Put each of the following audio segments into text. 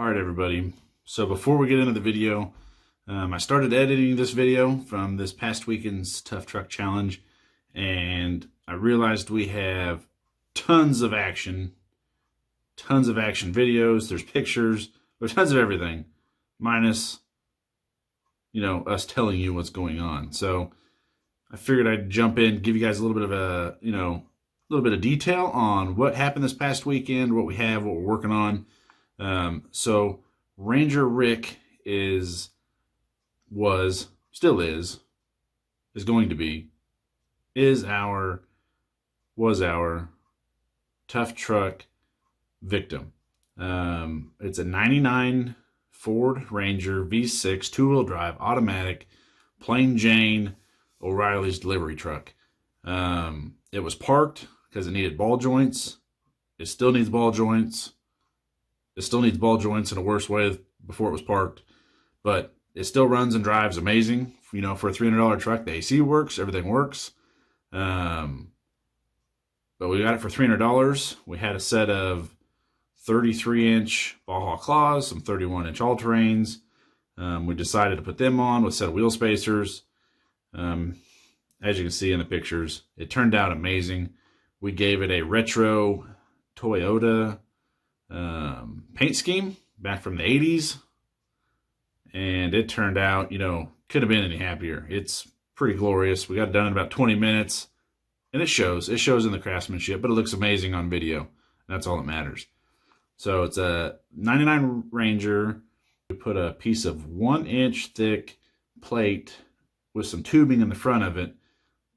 All right, everybody. So before we get into the video, I started editing this video from this past weekend's Tough Truck Challenge, and I realized we have tons of action videos. There's pictures, there's tons of everything, minus, us telling you what's going on. So I figured I'd jump in, give you guys a little bit of a, little bit of detail on what happened this past weekend, what we have, what we're working on. So Ranger Rick was going to be, was our tough truck victim. It's a 99 Ford Ranger V6 two-wheel drive automatic plain Jane O'Reilly's delivery truck. It was parked because it needed ball joints. It still needs ball joints. It still needs ball joints in a worse way before it was parked, but it still runs and drives amazing. For a $300 truck, the AC works, everything works. But we got it for $300. We had a set of 33-inch Baja Claws, some 31-inch all-terrains. We decided to put them on with a set of wheel spacers. As you can see in the pictures, it turned out amazing. We gave it a retro Toyota paint scheme back from the 80s, and it turned out, could have been any happier. It's pretty glorious. We got it done in about 20 minutes, and it shows in the craftsmanship, but it looks amazing on video. That's all that matters. So it's a 99 Ranger. We put a piece of 1-inch thick plate with some tubing in the front of it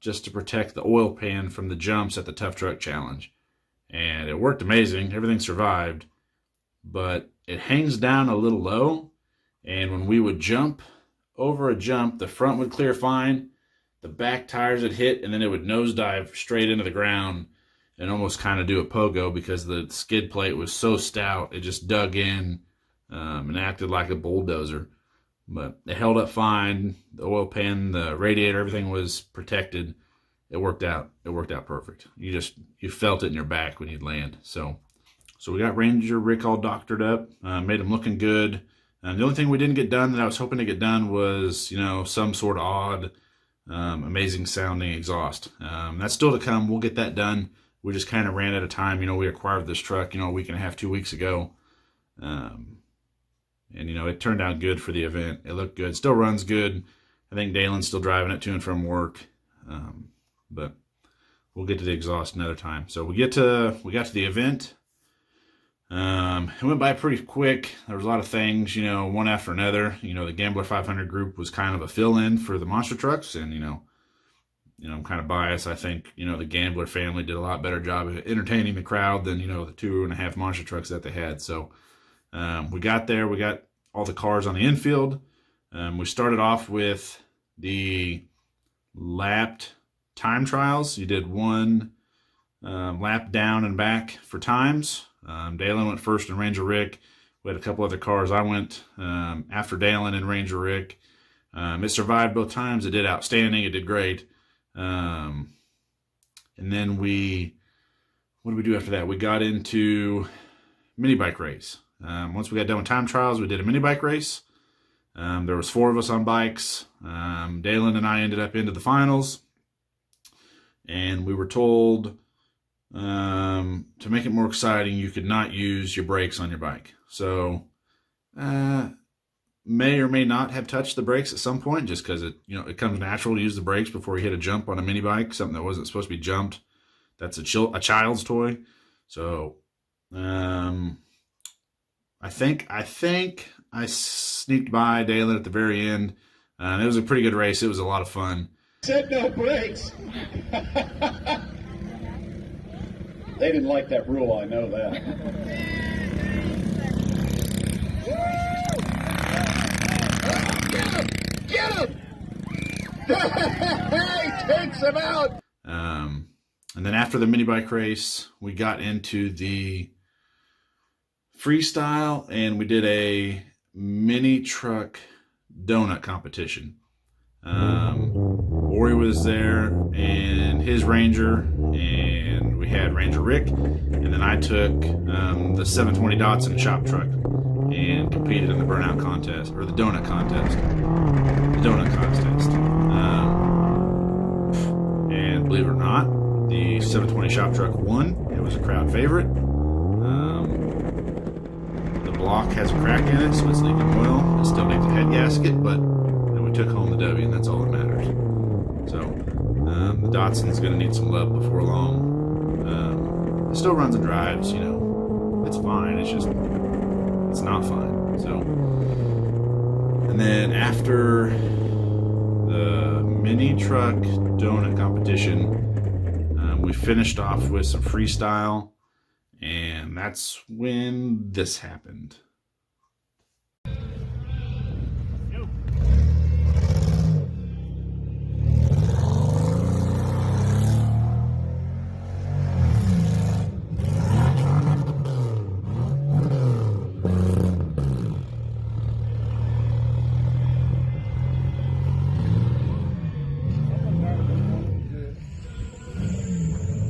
just to protect the oil pan from the jumps at the Tough Truck Challenge. And it worked amazing. Everything survived, but it hangs down a little low. And when we would jump over a jump, the front would clear fine, the back tires would hit, and then it would nosedive straight into the ground and almost kind of do a pogo because the skid plate was so stout. It just dug in and acted like a bulldozer. But it held up fine. The oil pan, the radiator, everything was protected. It worked out. It worked out perfect. You felt it in your back when you'd land. So we got Ranger Rick all doctored up, made him looking good. The only thing we didn't get done that I was hoping to get done was, some sort of odd, amazing sounding exhaust. That's still to come. We'll get that done. We just kind of ran out of time. We acquired this truck, a week and a half, 2 weeks ago. And, it turned out good for the event. It looked good. Still runs good. I think Dalen's still driving it to and from work. But we'll get to the exhaust another time. So we got to the event. It went by pretty quick. There was a lot of things, one after another. The Gambler 500 group was kind of a fill-in for the monster trucks, and I'm kind of biased. I think the Gambler family did a lot better job of entertaining the crowd than the 2.5 monster trucks that they had. So we got there. We got all the cars on the infield. We started off with the lapped time trials. You did one lap down and back for times. Dalen went first in Ranger Rick. We had a couple other cars. I went after Dalen in Ranger Rick. It survived both times. It did outstanding. It did great. And then what did we do after that? We got into mini bike race. Once we got done with time trials, we did a mini bike race. There was 4 of us on bikes. Dalen and I ended up into the finals. And we were told to make it more exciting, you could not use your brakes on your bike. So may or may not have touched the brakes at some point, just because it comes natural to use the brakes before you hit a jump on a mini bike, something that wasn't supposed to be jumped. That's a child's toy. So I think I sneaked by Dalen at the very end. It was a pretty good race. It was a lot of fun. Said no brakes. They didn't like that rule, I know that. Get him! He takes him out! And then after the mini bike race, we got into the freestyle, and we did a mini truck donut competition. Ori was there and his Ranger, and we had Ranger Rick, and then I took the 720 Datsun shop truck, and competed in the burnout contest, or the donut contest. And believe it or not, the 720 shop truck won. It was a crowd favorite. The block has a crack in it, so it's leaking oil. It still needs a head gasket, but we took home the W, and that's all that matters. So the Datsun's going to need some love before long. It still runs and drives, you know. It's fine. It's just, it's not fine. So, and then after the mini truck donut competition, we finished off with some freestyle, and that's when this happened.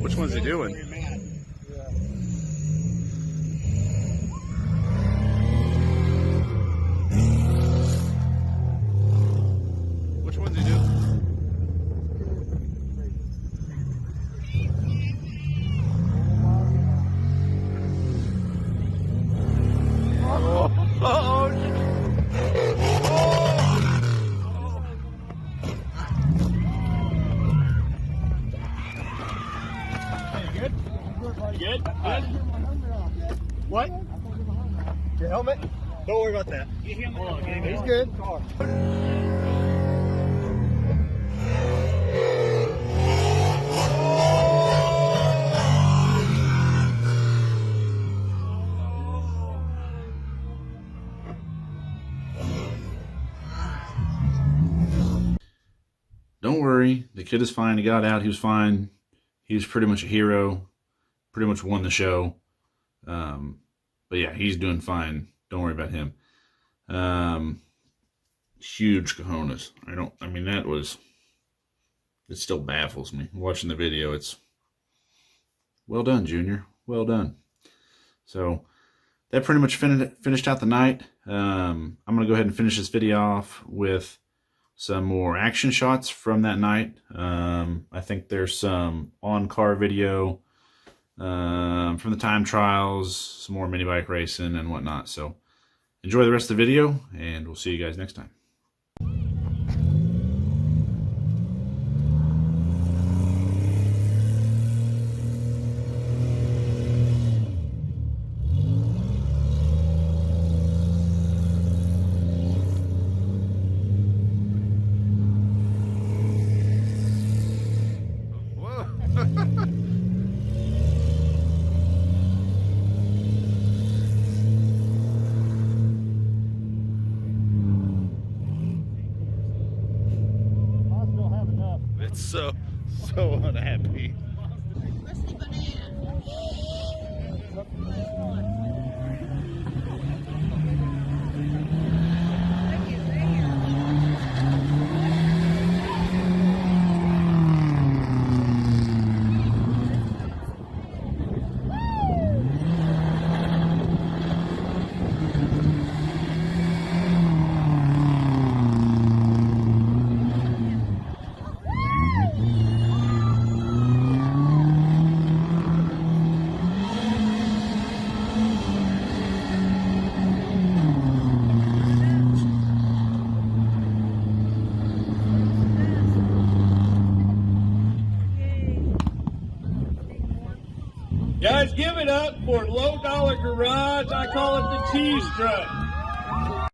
Which one's he doing? Which one's he doing? Good? What? Your helmet? Don't worry about that. He's good. Don't worry, the kid is fine. He got out. He was fine. He was pretty much a hero. Pretty much won the show. But yeah, he's doing fine. Don't worry about him. Huge cojones. It still baffles me. Watching the video, it's well done, Junior. Well done. So that pretty much finished out the night. I'm going to go ahead and finish this video off with some more action shots from that night. I think there's some on-car video from the time trials, some more mini bike racing and whatnot. So enjoy the rest of the video, and we'll see you guys next time. It's so unhappy. Guys, give it up for Low Dollar Garage. I call it the cheese truck.